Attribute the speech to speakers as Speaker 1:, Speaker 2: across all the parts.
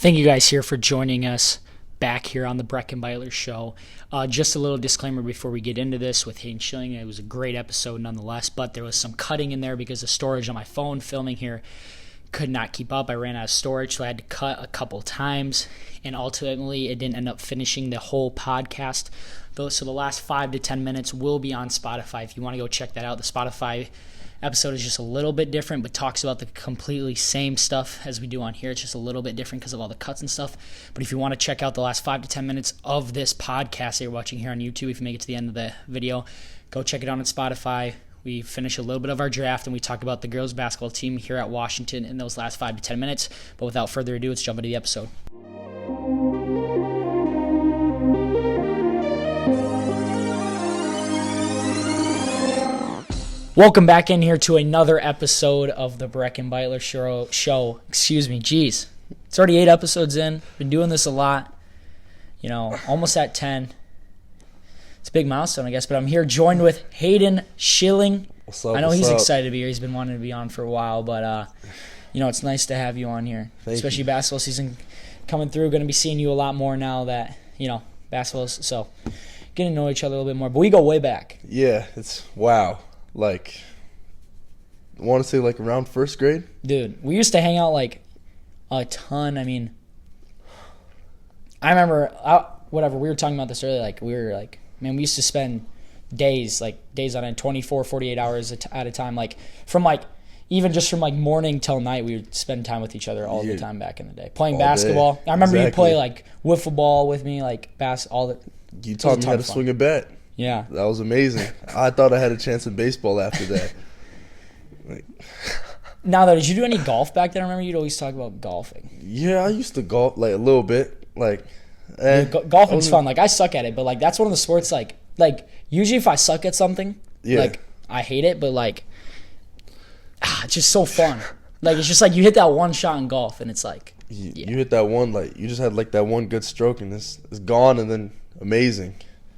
Speaker 1: Thank you guys here for joining us back here on the Breckenbeiler Show. Just a little disclaimer before we get into this with Hayden Schilling. It was a great episode nonetheless, but there was some cutting in there because the storage on my phone filming here could not keep up. I ran out of storage, so I had to cut a couple times, and ultimately it didn't end up finishing the whole podcast. So the last 5 to 10 minutes will be on Spotify. If you want to go check that out, the Spotify episode is just a little bit different, but talks about the completely same stuff as we do on here. It's just a little bit different because of all the cuts and stuff. But if you want to check out the last 5 to 10 minutes of this podcast that you're watching here on YouTube, if you make it to the end of the video, go check it out on Spotify. We finish a little bit of our draft, and we talk about the girls' basketball team here at Washington in those last 5 to 10 minutes. But without further ado, let's jump into the episode. Welcome back in here to another episode of the Breckenbeiler Show. Excuse me, geez. It's already 8 episodes in. Been doing this a lot. Almost at 10. It's a big milestone, I guess. But I'm here joined with Hayden Schilling.
Speaker 2: What's up?
Speaker 1: I know he's excited to be here. He's been wanting to be on for a while. But, it's nice to have you on here. Especially basketball season coming through. Going to be seeing you a lot more now that, basketball's. So, getting to know each other a little bit more. But we go way back.
Speaker 2: Yeah, it's wow. I want to say around first grade.
Speaker 1: Dude, we used to hang out a ton. I mean, I remember, we were talking about this earlier. We used to spend days on end, 24, 48 hours at a time. Even just from morning till night, we would spend time with each other all the time back in the day. Playing basketball. Day. I remember you play wiffle ball with me, all that.
Speaker 2: You taught me how to swing a bat.
Speaker 1: Yeah.
Speaker 2: That was amazing. I thought I had a chance in baseball after that.
Speaker 1: Now, though, did you do any golf back then? I remember you'd always talk about golfing.
Speaker 2: Yeah, I used to golf, a little bit.
Speaker 1: Golfing's fun. I suck at it, but, that's one of the sports, usually if I suck at something, I hate it, but, it's just so fun. It's just you hit that one shot in golf, and it's
Speaker 2: You hit that one, you just had, that one good stroke, and it's gone, and then amazing.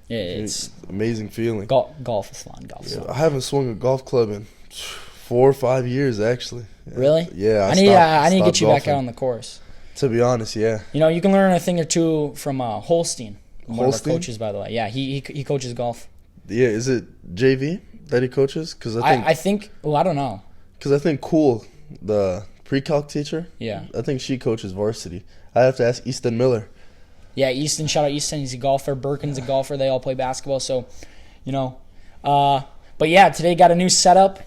Speaker 1: Yeah, it's
Speaker 2: amazing feeling.
Speaker 1: Golf is fun.
Speaker 2: I haven't swung a golf club in 4 or 5 years, actually. Yeah.
Speaker 1: Really?
Speaker 2: Yeah.
Speaker 1: I need to get you back out on the course.
Speaker 2: To be honest, yeah.
Speaker 1: You can learn a thing or two from Holstein. One of our coaches, by the way. Yeah, he coaches golf.
Speaker 2: Yeah, is it JV that he coaches? Because I think.
Speaker 1: I don't know.
Speaker 2: Because I think Cool, the pre-calc teacher.
Speaker 1: Yeah.
Speaker 2: I think she coaches varsity. I have to ask Easton Miller.
Speaker 1: Yeah, Easton, shout out Easton. He's a golfer. Birkin's a golfer. They all play basketball. So, but yeah, today got a new setup.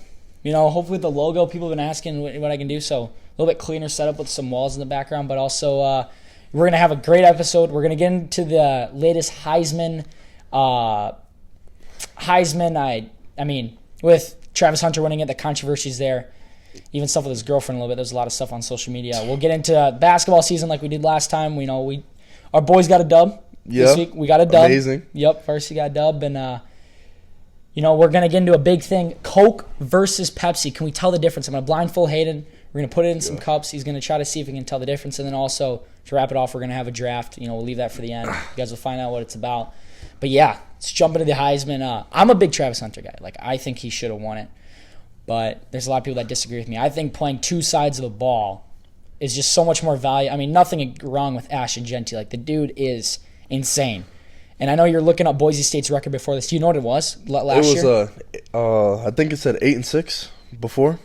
Speaker 1: Hopefully with the logo, people have been asking what I can do. So a little bit cleaner setup with some walls in the background. But also, we're going to have a great episode. We're going to get into the latest Heisman. With Travis Hunter winning it, the controversies there. Even stuff with his girlfriend a little bit. There's a lot of stuff on social media. We'll get into basketball season like we did last time. Our boys got a dub this week. We got a dub.
Speaker 2: Amazing.
Speaker 1: Yep, Varsity got a dub. And, we're going to get into a big thing. Coke versus Pepsi. Can we tell the difference? I'm going to blindfold Hayden. We're going to put it in some cups. He's going to try to see if he can tell the difference. And then also, to wrap it off, we're going to have a draft. We'll leave that for the end. You guys will find out what it's about. But, yeah, let's jump into the Heisman. I'm a big Travis Hunter guy. I think he should have won it. But there's a lot of people that disagree with me. I think playing two sides of the ball is just so much more value. Nothing wrong with Ashton Genty. The dude is insane. And I know you're looking up Boise State's record before this. Do you know what it was last year?
Speaker 2: It was, I think it said 8-6 before.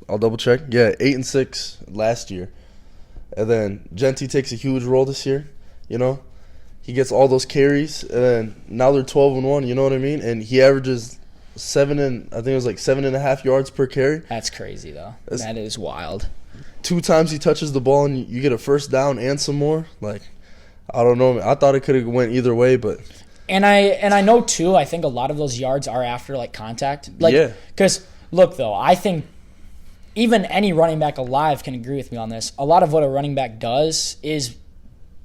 Speaker 2: I'll double check. Yeah, 8-6 last year. And then Genty takes a huge role this year. He gets all those carries, and now they're 12-1. You know what I mean? And he averages 7.5 yards per carry.
Speaker 1: That's crazy, though. That is wild.
Speaker 2: 2 times he touches the ball and you get a first down and some more. I don't know. I thought it could have went either way, but
Speaker 1: and I know too. I think a lot of those yards are after contact. Yeah. Because look though, I think even any running back alive can agree with me on this. A lot of what a running back does is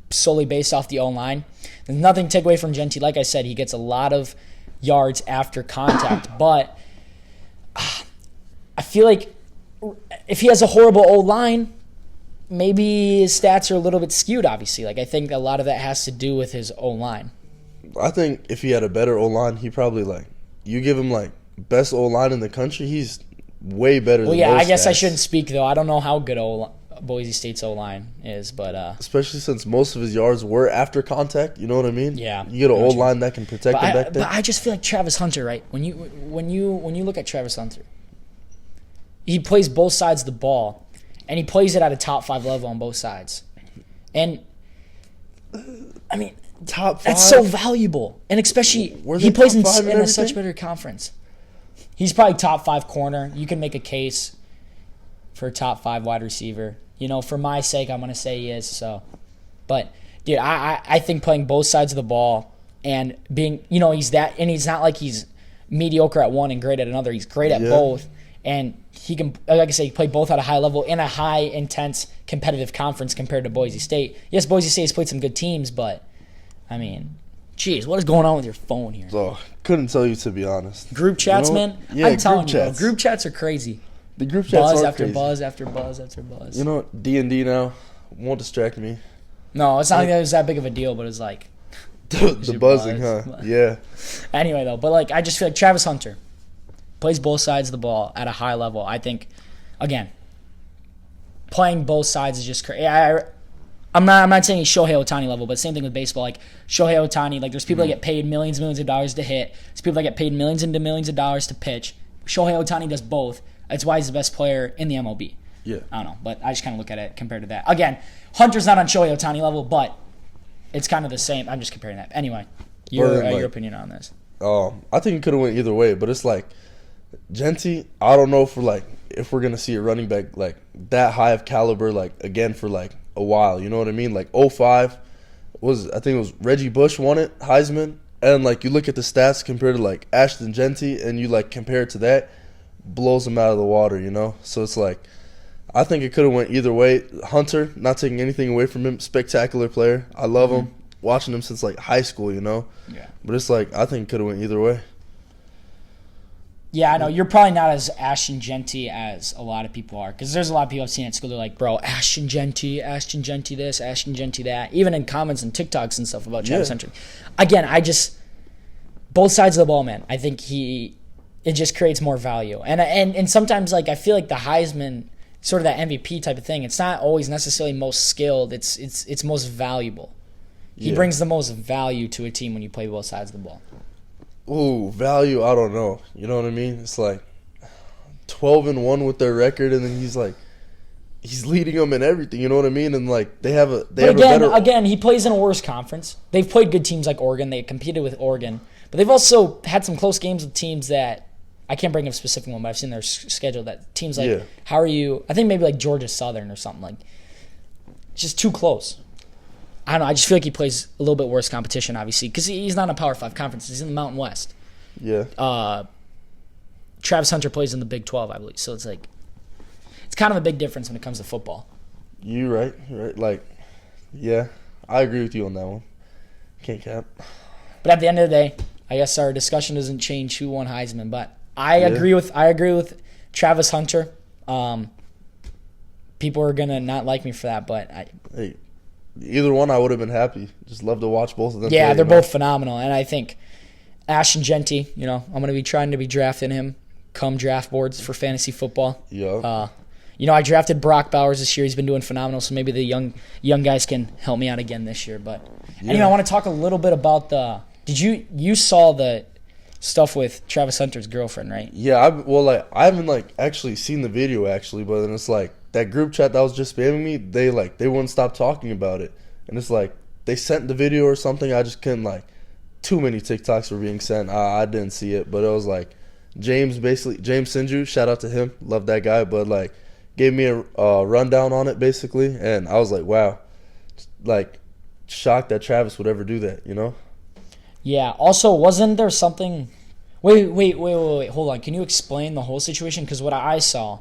Speaker 1: solely based off the O-line. There's nothing to take away from Genty. Like I said, he gets a lot of yards after contact, but I feel like if he has a horrible O-line, maybe his stats are a little bit skewed, obviously. I think a lot of that has to do with his O-line.
Speaker 2: I think if he had a better O-line, he probably, you give him, best O-line in the country, he's way better than
Speaker 1: I
Speaker 2: those
Speaker 1: guess
Speaker 2: stats.
Speaker 1: I shouldn't speak, though. I don't know how good Boise State's O-line is, but
Speaker 2: especially since most of his yards were after contact. You know what I mean?
Speaker 1: Yeah.
Speaker 2: You get an O-line that can protect him back there.
Speaker 1: But I just feel like Travis Hunter, right? When you look at Travis Hunter, he plays both sides of the ball, and he plays it at a top 5 level on both sides. And I mean,
Speaker 2: top 5.
Speaker 1: That's so valuable, and especially he plays in a such better conference. He's probably top 5 corner. You can make a case for a top 5 wide receiver. You know, for my sake, I'm going to say he is. So, but dude, I think playing both sides of the ball and being, you know, he's not like he's mediocre at one and great at another. He's great at both, and he can, like I say, play both at a high level in a high intense competitive conference compared to Boise State. Yes, Boise State has played some good teams, but I mean, jeez, what is going on with your phone here?
Speaker 2: So, couldn't tell you, to be honest.
Speaker 1: Group chats, man?
Speaker 2: Yeah,
Speaker 1: I'm telling you,
Speaker 2: chats.
Speaker 1: Bro, group chats are crazy.
Speaker 2: The group chats
Speaker 1: buzz
Speaker 2: are
Speaker 1: after
Speaker 2: crazy.
Speaker 1: buzz after buzz after buzz.
Speaker 2: You know what? D&D now won't distract me.
Speaker 1: No, it's not like it was that big of a deal, but it's like
Speaker 2: the buzzing, huh? Yeah.
Speaker 1: Anyway, though, but like I just feel like Travis Hunter plays both sides of the ball at a high level. I think, again, playing both sides is just crazy. I'm not saying he's Shohei Ohtani level, but same thing with baseball. Like Shohei Ohtani, like there's people that get paid millions of dollars to hit. There's people that get paid millions of dollars to pitch. Shohei Ohtani does both. That's why he's the best player in the MLB.
Speaker 2: Yeah.
Speaker 1: I don't know, but I just kind of look at it compared to that. Again, Hunter's not on Shohei Ohtani level, but it's kind of the same. I'm just comparing that. Anyway, your opinion on this.
Speaker 2: I think it could have went either way, but it's like Genty, I don't know if we're gonna see a running back like that high of caliber like again for like a while. You know what I mean? Like 05 I think it was Reggie Bush won it, Heisman, and like you look at the stats compared to like Ashton Genty, and you like compare it to that, blows him out of the water. You know, so it's like I think it could have went either way. Hunter, not taking anything away from him, spectacular player. I love him, watching him since like high school. You know,
Speaker 1: yeah.
Speaker 2: But it's like I think it could have went either way.
Speaker 1: Yeah, I know. You're probably not as Ashton Genty as a lot of people are. Because there's a lot of people I've seen at school. They're like, bro, Ashton Genty this, Ashton Genty that. Even in comments and TikToks and stuff about Travis Hunter. Again, both sides of the ball, man. I think it just creates more value. And sometimes, like, I feel like the Heisman, sort of that MVP type of thing, it's not always necessarily most skilled. It's most valuable. He brings the most value to a team when you play both sides of the ball.
Speaker 2: Ooh, value, I don't know. You know what I mean? It's like 12-1 with their record, and then he's leading them in everything. You know what I mean? And like they have a better.
Speaker 1: Again, he plays in a worse conference. They've played good teams like Oregon. They competed with Oregon, but they've also had some close games with teams that I can't bring up a specific one, but I've seen their schedule. That teams like how are you? I think maybe like Georgia Southern or something like. It's just too close. I don't know. I just feel like he plays a little bit worse competition, obviously, because he's not in a Power 5 conference. He's in the Mountain West.
Speaker 2: Yeah.
Speaker 1: Travis Hunter plays in the Big 12, I believe. So it's like, it's kind of a big difference when it comes to football.
Speaker 2: You're right. Like, yeah, I agree with you on that one. Can't cap.
Speaker 1: But at the end of the day, I guess our discussion doesn't change who won Heisman. But I agree with Travis Hunter. People are gonna not like me for that, but
Speaker 2: hey. Either one, I would have been happy. Just love to watch both of them.
Speaker 1: Yeah, they're both phenomenal, and I think Ashton Genty. You know, I'm going to be trying to be drafting him come draft boards for fantasy football.
Speaker 2: Yeah.
Speaker 1: You know, I drafted Brock Bowers this year. He's been doing phenomenal, so maybe the young guys can help me out again this year. But anyway, I want to talk a little bit about Did you saw the stuff with Travis Hunter's girlfriend, right?
Speaker 2: Yeah. I haven't actually seen the video but then it's like. That group chat that was just spamming me, they wouldn't stop talking about it. And it's like, they sent the video or something, I just couldn't, too many TikToks were being sent. I didn't see it, but it was like, James Sinju, shout out to him, love that guy, but gave me a rundown on it basically, and I was like, wow. Shocked that Travis would ever do that, you know?
Speaker 1: Yeah, also, wasn't there something, wait, hold on, can you explain the whole situation? Because what I saw,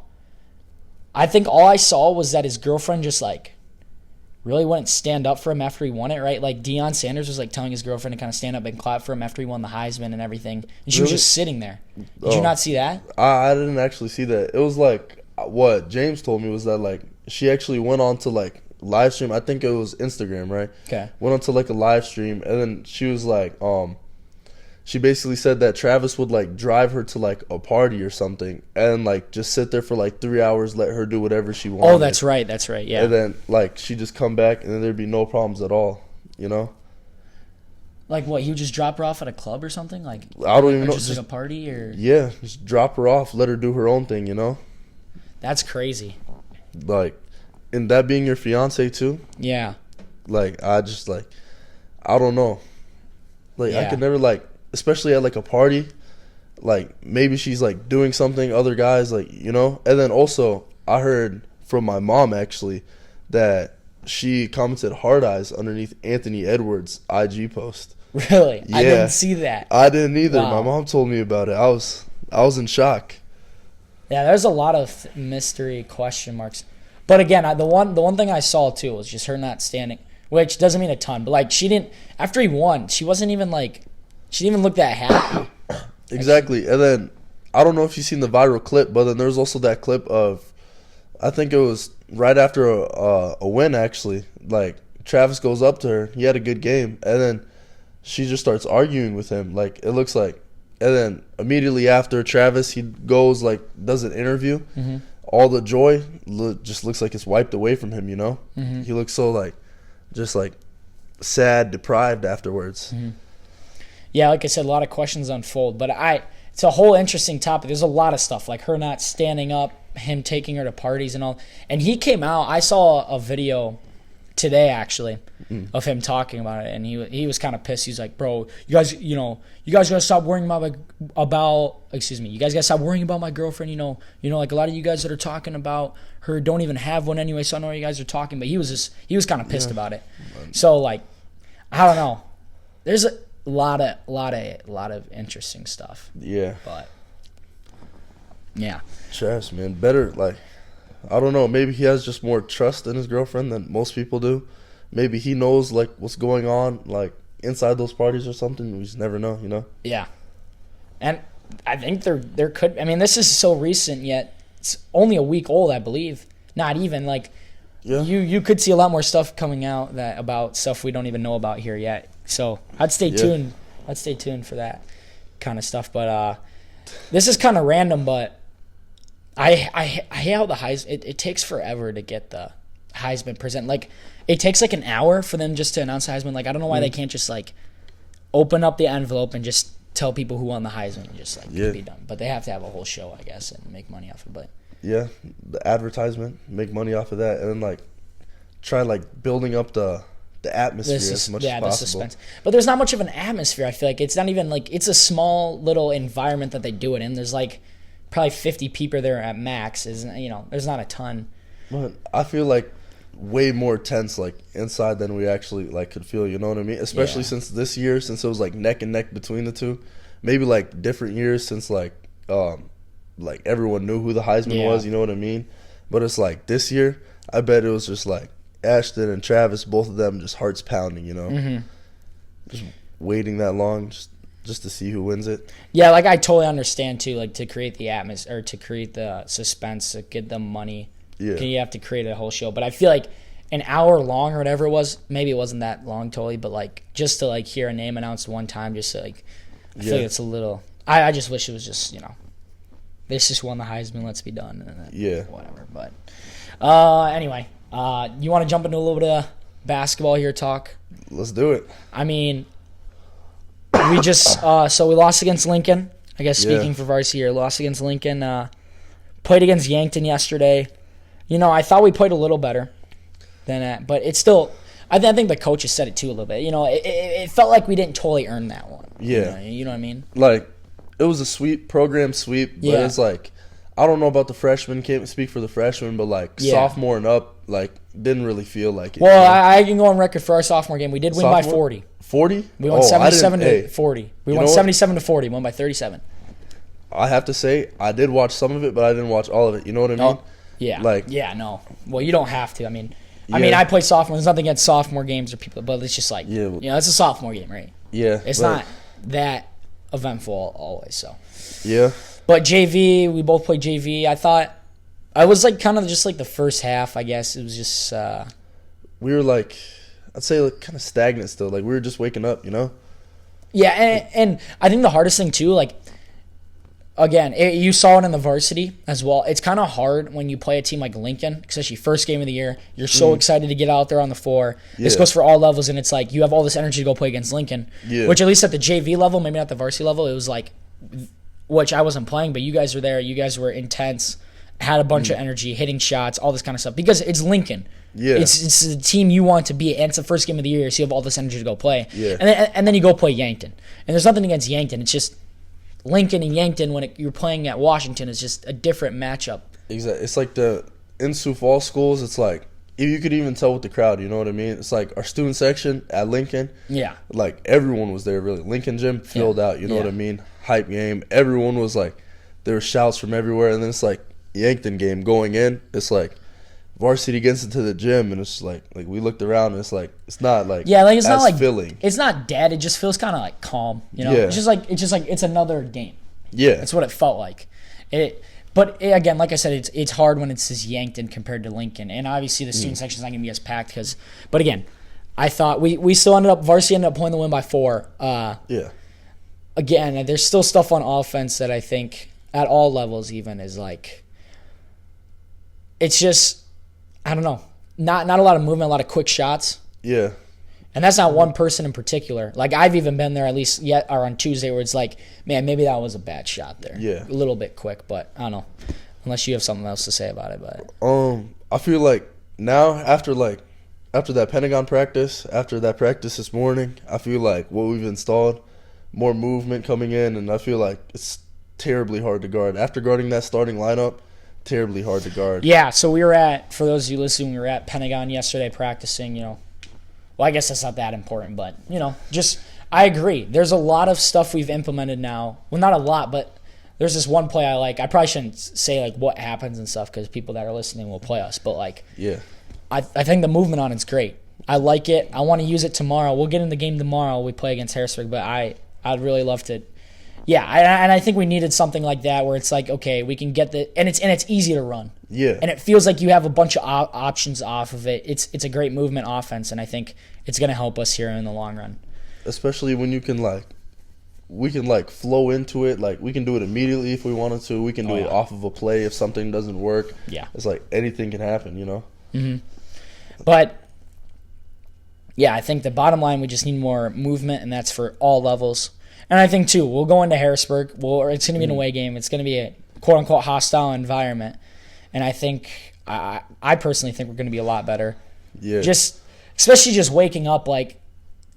Speaker 1: I think all I saw was that his girlfriend just really wouldn't stand up for him after he won it, right? Like Deion Sanders was telling his girlfriend to kind of stand up and clap for him after he won the Heisman and everything, and she was just sitting there. Did you not see that?
Speaker 2: I didn't actually see that. It was what James told me was that she actually went on to live stream. I think it was Instagram, right?
Speaker 1: Okay.
Speaker 2: Went on to a live stream, and then she was she basically said that Travis would like drive her to like a party or something and like just sit there for like 3 hours, let her do whatever she wanted.
Speaker 1: Oh, that's right, yeah.
Speaker 2: And then like she just come back and then there'd be no problems at all, you know?
Speaker 1: Like what? He would just drop her off at a club or something, like
Speaker 2: I don't even know.
Speaker 1: just like a party, or
Speaker 2: yeah, just drop her off, let her do her own thing, you know?
Speaker 1: That's crazy.
Speaker 2: Like, and that being your fiance too.
Speaker 1: Yeah.
Speaker 2: Like I just like, I don't know. Like I
Speaker 1: Yeah.
Speaker 2: could never like, especially at like a party. Like maybe she's like doing something, other guys like, you know. And then also I heard from my mom actually that she commented hard eyes underneath Anthony Edwards' IG post.
Speaker 1: Really?
Speaker 2: Yeah.
Speaker 1: I didn't see that.
Speaker 2: I didn't either.
Speaker 1: Wow.
Speaker 2: My mom told me about it. I was in shock.
Speaker 1: Yeah, there's a lot of mystery question marks. But again, the one thing I saw too was just her not standing, which doesn't mean a ton. But like she didn't, after he won, she wasn't even like, she didn't even look that happy.
Speaker 2: Exactly. And then I don't know if you've seen the viral clip, but then there's also that clip of, I think it was right after a win actually. Like Travis goes up to her, he had a good game, and then she just starts arguing with him. Like it looks like, and then immediately after Travis, he goes like does an interview.
Speaker 1: Mm-hmm.
Speaker 2: All the joy just looks like it's wiped away from him. You know,
Speaker 1: Mm-hmm.
Speaker 2: he looks so like, just like sad, deprived afterwards.
Speaker 1: Mm-hmm. Yeah, like I said, a lot of questions unfold. But it's a whole interesting topic. There's a lot of stuff, like her not standing up, him taking her to parties and all. And he came out. I saw a video today actually of him talking about it, and he was kind of pissed. He's like, "Bro, you guys gotta stop worrying about excuse me, you guys gotta stop worrying about my girlfriend. You know, like a lot of you guys that are talking about her don't even have one anyway. So I know what you guys are talking." But he was kind of pissed about it. So like, I don't know. There's a lot of interesting stuff.
Speaker 2: Yeah.
Speaker 1: But yeah,
Speaker 2: Travis, man, better like, I don't know. Maybe he has just more trust in his girlfriend than most people do. Maybe he knows like what's going on like inside those parties or something. We just never know, you know.
Speaker 1: yeah. And I think there could. I mean, this is so recent yet. It's only a week old, I believe. Not even like.
Speaker 2: Yeah.
Speaker 1: You could see a lot more stuff coming out about stuff we don't even know about here yet. So I'd stay tuned. I'd stay tuned for that kind of stuff. But this is kind of random. But I hate how the Heisman. It takes forever to get the Heisman present. Like it takes like an hour for them just to announce the Heisman. Like I don't know why they can't just like open up the envelope and just tell people who won the Heisman and just like be done. But they have to have a whole show, I guess, and make money off it. But
Speaker 2: Yeah, the advertisement, make money off of that, and then like try like building up the atmosphere as much as possible.
Speaker 1: The suspense. But there's not much of an atmosphere. I feel like it's not even like it's a small little environment that they do it in. There's like probably 50 people there at max. There's not a ton.
Speaker 2: But I feel like way more tense like inside than we actually like could feel. You know what I mean? Especially since this year, since it was like neck and neck between the two. Maybe like different years since like everyone knew who the Heisman was, you know what I mean? But it's like this year, I bet it was just like Ashton and Travis, both of them just hearts pounding, you know?
Speaker 1: Mm-hmm.
Speaker 2: Just waiting that long just to see who wins it.
Speaker 1: Yeah, like I totally understand too, like to create the atmosphere, or to create the suspense, to get them money.
Speaker 2: Yeah.
Speaker 1: You have to create a whole show. But I feel like an hour long or whatever it was, maybe it wasn't that long totally, but like just to like hear a name announced one time, just to, like, I feel like it's a little, I just wish it was just, this just won the Heisman, let's be done. And then whatever. But anyway, you want to jump into a little bit of basketball here, talk?
Speaker 2: Let's do it.
Speaker 1: I mean, we just so we lost against Lincoln. I guess speaking for varsity here, lost against Lincoln. Played against Yankton yesterday. I thought we played a little better than that, but it's still. I think the coaches said it too a little bit. It felt like we didn't totally earn that one.
Speaker 2: Yeah,
Speaker 1: you know what I mean.
Speaker 2: Like it was a program sweep, but it's like I don't know about the freshmen. Can't speak for the freshmen, but like sophomore and up, like didn't really feel like it.
Speaker 1: Well, I can go on record for our sophomore game. We did win by 40.
Speaker 2: 40?
Speaker 1: We won 77 to 40. We won 77 to 40. Won by 37.
Speaker 2: I have to say, I did watch some of it, but I didn't watch all of it. You know what I mean?
Speaker 1: Yeah.
Speaker 2: Like,
Speaker 1: no. Well, you don't have to. I mean, I play sophomore. There's nothing against sophomore games or people, but it's just like, it's a sophomore game, right?
Speaker 2: Yeah.
Speaker 1: It's not that eventful always. So.
Speaker 2: Yeah.
Speaker 1: But JV, we both played JV. I thought I was like kind of just like the first half. I guess it was just.
Speaker 2: We were like, I'd say like kind of stagnant still. Like we were just waking up,
Speaker 1: Yeah, and I think the hardest thing too, like, again, you saw it in the varsity as well. It's kind of hard when you play a team like Lincoln, especially first game of the year. You're so excited to get out there on the floor. Yeah. This goes for all levels, and it's like you have all this energy to go play against Lincoln, which at least at the JV level, maybe not the varsity level, it was like, which I wasn't playing, but you guys were there. You guys were intense, had a bunch of energy, hitting shots, all this kind of stuff, because it's Lincoln. Yeah, it's the team you want to be, and it's the first game of the year, so you have all this energy to go play. Yeah, and then you go play Yankton, and there's nothing against Yankton. It's just Lincoln and Yankton when you're playing at Washington is just a different matchup.
Speaker 2: Exactly, it's like in Sioux Falls schools. It's like you could even tell with the crowd. You know what I mean? It's like our student section at Lincoln. Yeah, like everyone was there. Really, Lincoln gym filled out. You know what I mean? Hype game. Everyone was like, there were shouts from everywhere, and then it's like Yankton game going in. It's like varsity gets into the gym, and it's like we looked around, and it's like it's not like
Speaker 1: it's not like
Speaker 2: filling.
Speaker 1: It's not dead. It just feels kind of like calm. You know, it's just like it's another game. Yeah, that's what it felt like. Again, like I said, it's hard when it's this Yankton compared to Lincoln, and obviously the student section's not gonna be as packed because. But again, I thought we still varsity ended up pulling the win by 4. Again, there's still stuff on offense that I think at all levels even is like. It's just. I don't know. Not a lot of movement, a lot of quick shots. Yeah. And that's not one person in particular. Like, I've even been there at least or on Tuesday where it's like, man, maybe that was a bad shot there. Yeah. A little bit quick, but I don't know. Unless you have something else to say about it. But
Speaker 2: I feel like now after that Pentagon practice, after that practice this morning, I feel like what we've installed, more movement coming in, and I feel like it's terribly hard to guard. After guarding that starting lineup, terribly hard to guard.
Speaker 1: Yeah, so for those of you listening, we were at Pentagon yesterday practicing, well, I guess that's not that important, but, I agree. There's a lot of stuff we've implemented now. Well, not a lot, but there's this one play I like. I probably shouldn't say, like, what happens and stuff because people that are listening will play us, but, like, I think the movement on it's great. I like it. I want to use it tomorrow. We'll get in the game tomorrow. We play against Harrisburg, but I'd really love to. Yeah, and I think we needed something like that where it's like, okay, we can get and it's easy to run. Yeah, and it feels like you have a bunch of options off of it. It's a great movement offense, and I think it's going to help us here in the long run.
Speaker 2: Especially when we can flow into it. Like we can do it immediately if we wanted to. We can do it off of a play if something doesn't work. Yeah, it's like anything can happen,
Speaker 1: Mm-hmm. But yeah, I think the bottom line we just need more movement, and that's for all levels. And I think, too, we'll go into Harrisburg. It's going to be an away game. It's going to be a quote-unquote hostile environment. And I think, I personally think we're going to be a lot better. Yeah. Especially just waking up, like,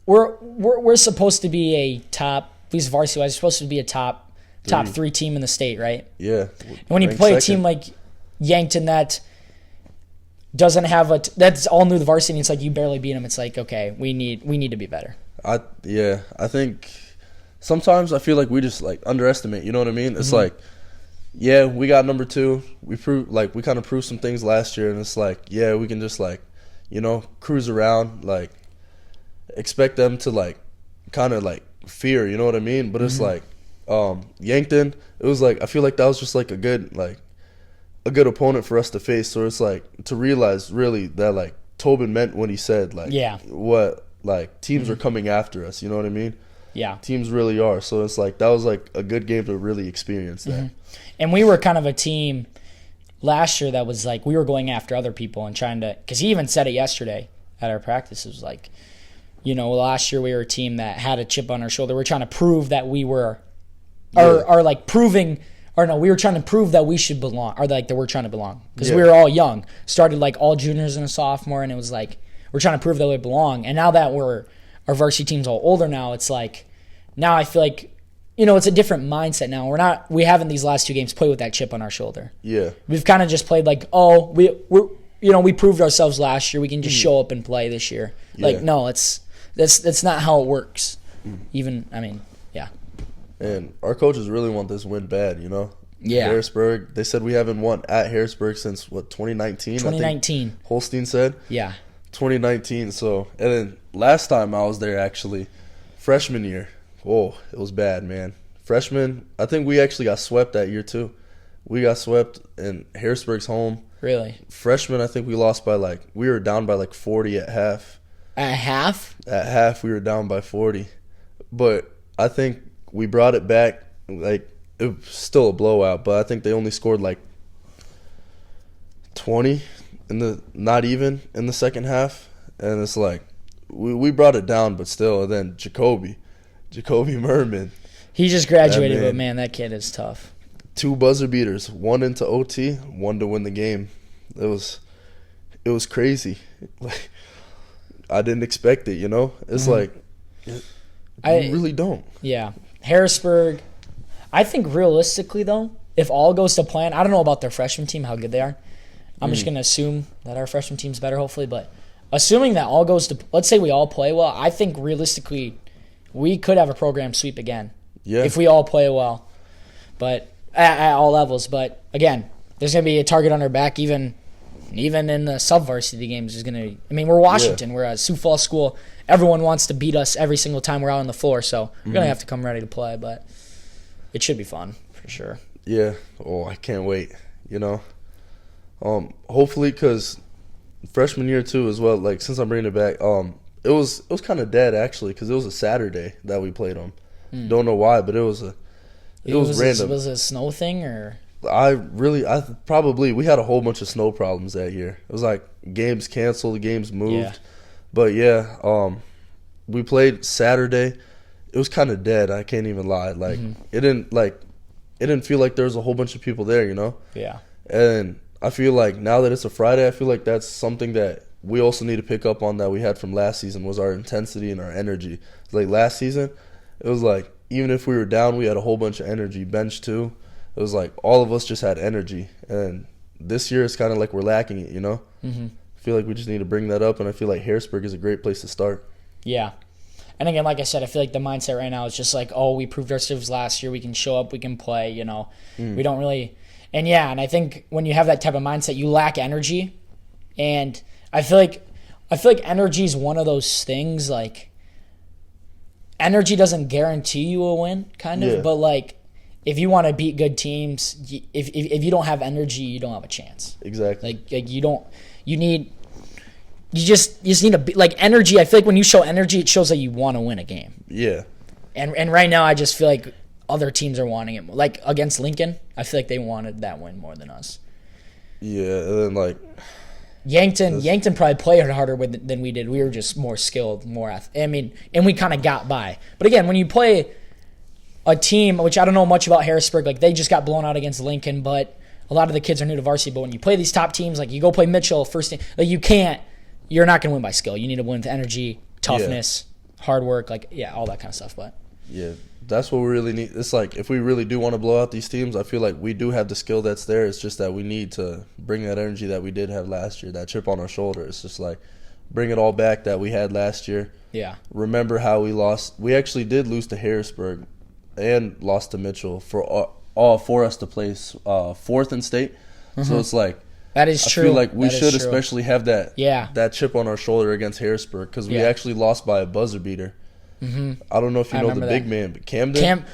Speaker 1: we're supposed to be a top, at least varsity-wise, we're supposed to be a top 3 team in the state, right? Yeah. And when you play a team like Yankton that doesn't have that's all new to the varsity, and it's like you barely beat them, it's like, okay, we need to be better.
Speaker 2: I think sometimes I feel like we just like underestimate. You know what I mean? It's like, yeah, we got number 2. We kind of proved some things last year, and it's like, yeah, we can just cruise around, like expect them to kind of fear. You know what I mean? But it's like Yankton. It was like I feel like that was just like a good opponent for us to face. So it's like to realize really that Tobin meant what he said. What teams are coming after us. You know what I mean? Yeah, teams really are. So it's like that was like a good game to really experience that.
Speaker 1: Mm-hmm. And we were kind of a team last year that was like we were going after other people and trying to. Because he even said it yesterday at our practice. It was like, last year we were a team that had a chip on our shoulder. We're trying to prove that we were, we were trying to prove that we should belong, or that we're trying to belong because we were all young. Started all juniors and a sophomore, and it was like we're trying to prove that we belong. And now that our varsity team's all older now, it's like now I feel like it's a different mindset now. We haven't these last 2 games played with that chip on our shoulder. Yeah, we've kind of just played we proved ourselves last year. We can just show up and play this year. Yeah. No, that's not how it works. Even yeah.
Speaker 2: And our coaches really want this win bad, Yeah. Harrisburg, they said we haven't won at Harrisburg since 2019.
Speaker 1: 2019.
Speaker 2: I think Holstein said.
Speaker 1: Yeah.
Speaker 2: 2019. So, and then last time I was there, actually, freshman year. Whoa, it was bad, man. Freshman, I think we actually got swept that year too. We got swept in Harrisburg's home.
Speaker 1: Really?
Speaker 2: Freshman, I think we lost by we were down by 40 at half.
Speaker 1: At half?
Speaker 2: At half, we were down by 40. But I think we brought it back. Like, it was still a blowout, but I think they only scored like 20 not even in the second half. And it's like, we brought it down, but still. And then Jacoby Merman.
Speaker 1: He just graduated, but man, that kid is tough.
Speaker 2: 2 buzzer beaters, 1 into OT, 1 to win the game. It was crazy. Like, I didn't expect it, you know? It's like, you really don't.
Speaker 1: Yeah. Harrisburg, I think realistically, though, if all goes to plan, I don't know about their freshman team, how good they are. I'm just going to assume that our freshman team's better, hopefully. But assuming that all goes to, let's say we all play well, I think realistically we could have a program sweep again.
Speaker 2: Yeah.
Speaker 1: If we all play well. But at all levels. But, again, there's going to be a target on our back even in the sub-varsity games. We're Washington. Yeah. We're a Sioux Falls school. Everyone wants to beat us every single time we're out on the floor. So we're going to have to come ready to play. But it should be fun for sure.
Speaker 2: Yeah. Oh, I can't wait, you know. Hopefully, because freshman year too as well. Like, since I'm bringing it back, it was kind of dead actually because it was a Saturday that we played them. Don't know why, but it was random.
Speaker 1: Was it a snow thing or?
Speaker 2: We had a whole bunch of snow problems that year. It was like games canceled, games moved.
Speaker 1: Yeah.
Speaker 2: But yeah, we played Saturday. It was kind of dead. I can't even lie. Like it didn't feel like there was a whole bunch of people there, you know.
Speaker 1: Yeah.
Speaker 2: And I feel like now that it's a Friday, I feel like that's something that we also need to pick up on that we had from last season was our intensity and our energy. Like last season, it was like even if we were down, we had a whole bunch of energy. Bench too. It was like all of us just had energy. And this year it's kind of like we're lacking it, you know? I feel like we just need to bring that up, and I feel like Harrisburg is a great place to start.
Speaker 1: Yeah. And again, like I said, I feel like the mindset right now is just like, oh, we proved ourselves last year. We can show up. We can play, you know. We don't really – and I think when you have that type of mindset, you lack energy. And I feel like energy is one of those things, like energy doesn't guarantee you a win, kind of.
Speaker 2: Yeah.
Speaker 1: But, like, if you want to beat good teams, if you don't have energy, you don't have a chance.
Speaker 2: Exactly.
Speaker 1: Like you just need to be, like, energy. I feel like when you show energy, it shows that you want to win a game.
Speaker 2: Yeah.
Speaker 1: And right now, I just feel like other teams are wanting it. Like against Lincoln, I feel like they wanted that win more than us.
Speaker 2: Yeah, and then like
Speaker 1: Yankton probably played harder than we did. We were just more skilled, and we kind of got by. But again, when you play a team, which I don't know much about Harrisburg, like they just got blown out against Lincoln, but a lot of the kids are new to varsity. But when you play these top teams, like you go play Mitchell first team, like you're not going to win by skill. You need to win with energy, toughness, hard work, all that kind of stuff. But
Speaker 2: yeah, that's what we really need. It's like if we really do want to blow out these teams, I feel like we do have the skill that's there. It's just that we need to bring that energy that we did have last year, that chip on our shoulder. It's just like bring it all back that we had last year.
Speaker 1: Yeah.
Speaker 2: Remember how we lost. We actually did lose to Harrisburg and lost to Mitchell for us to place fourth in state. So it's like
Speaker 1: that is true.
Speaker 2: I feel like we should especially have that chip on our shoulder against Harrisburg because we actually lost by a buzzer beater. I don't know if you know the big man, but Camden.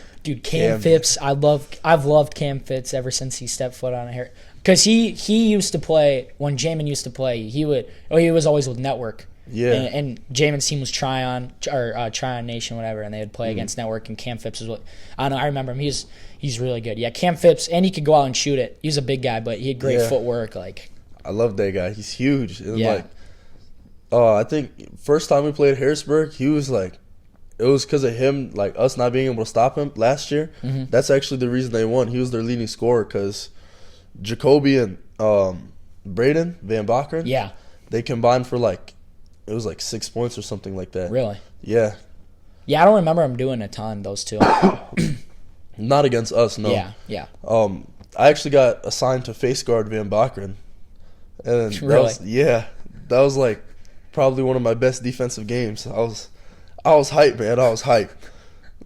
Speaker 1: Cam Phipps. I've loved Cam Phipps ever since he stepped foot on here. Because he used to play when Jamin used to play. He was always with Network.
Speaker 2: Yeah.
Speaker 1: And Jamin's team was Tryon Nation, whatever, and they would play against Network. And Cam Phipps was I don't know. I remember him. He's really good. Yeah, Cam Phipps, and he could go out and shoot it. He was a big guy, but he had great footwork. Like
Speaker 2: I love that guy. He's huge. And I think first time we played Harrisburg, he was like. It was because of him, like us not being able to stop him last year. That's actually the reason they won. He was their leading scorer because Jacoby and Braden Van Bakeren, they combined for it was 6 points or something like that.
Speaker 1: Really?
Speaker 2: Yeah.
Speaker 1: Yeah, I don't remember him doing a ton, those two.
Speaker 2: Not against us, no.
Speaker 1: Yeah.
Speaker 2: I actually got assigned to face guard Van Bakeren. And
Speaker 1: really?
Speaker 2: That was like probably one of my best defensive games. I was hyped, man. I was hyped.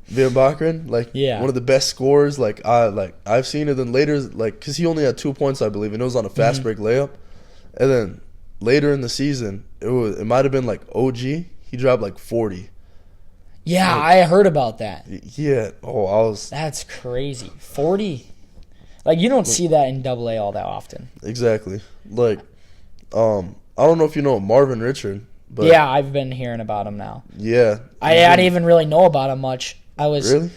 Speaker 2: Van Bakeren, one of the best scorers. I've seen it. Then later, because he only had 2 points, I believe, and it was on a fast break layup. And then later in the season, it might have been OG. He dropped 40.
Speaker 1: Yeah, I heard about that.
Speaker 2: Yeah.
Speaker 1: That's crazy. 40. You don't see that in AA all that often.
Speaker 2: Exactly. I don't know if you know Marvin Richard. But
Speaker 1: yeah, I've been hearing about him now.
Speaker 2: Yeah.
Speaker 1: I didn't even really know about him much I was
Speaker 2: Really?